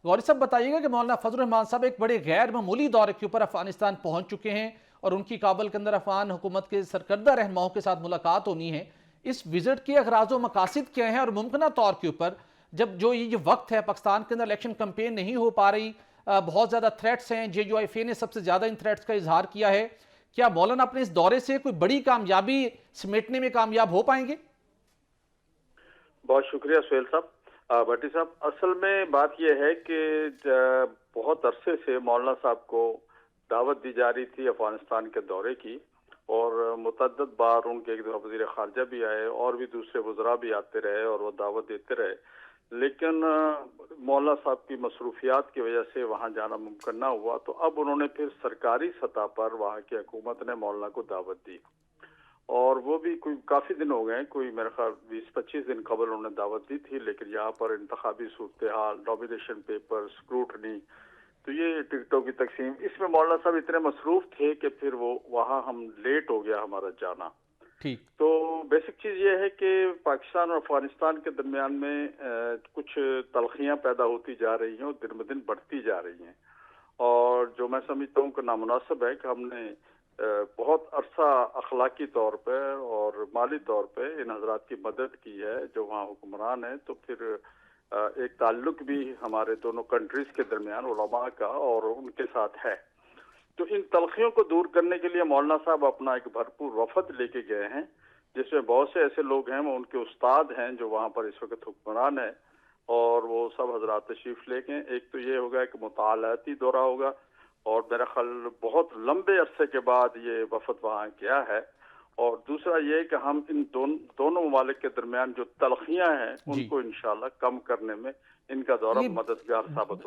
गौरी साहब बताइएगा कि मौलाना फजल रहमान साहब एक बड़े गैर मामूली दौरे के ऊपर अफगानिस्तान पहुंच चुके हैं और उनकी काबुल के अंदर अफगान हुकूमत के सरकर्दा रहनुमाओं के साथ मुलाकात होनी है। इस विजिट के अगराज व मकासिद क्या हैं और मुमकिन तौर के ऊपर जब जो ये वक्त है पाकिस्तान के अंदर इलेक्शन कैंपेन नहीं हो पा रही, बहुत ज़्यादा थ्रेट्स हैं, JUIFA ने सबसे ज़्यादा इन थ्रेट्स का इजहार किया है, क्या मौलाना अपने इस दौरे से कोई बड़ी कामयाबी समेटने में कामयाब हो पाएंगे? बहुत शुक्रिया सुहेल साहब। भट्टी साहब, असल में बात यह है कि बहुत अरसे से मौलाना साहब को दावत दी जा रही थी अफगानिस्तान के दौरे की, और मुतअद्दिद बार उनके एक दफा वज़ीर ख़ारजा भी आए और भी दूसरे वज़रा भी आते रहे और वो दावत देते रहे, लेकिन मौलाना साहब की मसरूफियात की वजह से वहाँ जाना मुमकिन ना हुआ। तो अब उन्होंने फिर सरकारी सतह पर वहाँ की हुकूमत ने मौलाना को दावत दी, और वो भी कोई काफ़ी दिन हो गए, कोई मेरे ख्याल 20-25 दिन कबल उन्होंने दावत दी थी। लेकिन यहाँ पर इंतखाबी सूरत हाल, नॉमिनेशन पेपर, स्क्रूटनी, तो ये टिकटों की तकसीम, इसमें मौलाना साहब इतने मसरूफ थे कि फिर वो वहाँ हम लेट हो गया हमारा जाना। ठीक। तो बेसिक चीज़ ये है कि पाकिस्तान और अफगानिस्तान के दरमियान में कुछ तलखियाँ पैदा होती जा रही हैं और दिन ब दिन बढ़ती जा रही हैं, और जो मैं समझता हूँ कि नामुनासिब है कि हमने बहुत अरसा अखलाकी तौर पे और माली तौर पे इन हजरात की मदद की है जो वहाँ हुक्मरान है। तो फिर एक ताल्लुक भी हमारे दोनों कंट्रीज के दरमियान उलमा का और उनके साथ है। तो इन तलखियों को दूर करने के लिए मौलाना साहब अपना एक भरपूर वफद लेके गए हैं, जिसमें बहुत से ऐसे लोग हैं, वो उनके उस्ताद हैं जो वहाँ पर इस वक्त हुक्मरान है, और वो सब हजरात तशरीफ लेके। एक तो ये होगा कि मुतालाती दौरा होगा, और मेरा ख्याल बहुत लंबे अरसे के बाद ये वफद वहाँ गया है। और दूसरा ये कि हम इन दोनों ममालिक के दरमियान जो तलखियाँ हैं जी। उनको इंशाल्लाह कम करने में इनका दौरा ये मददगार साबित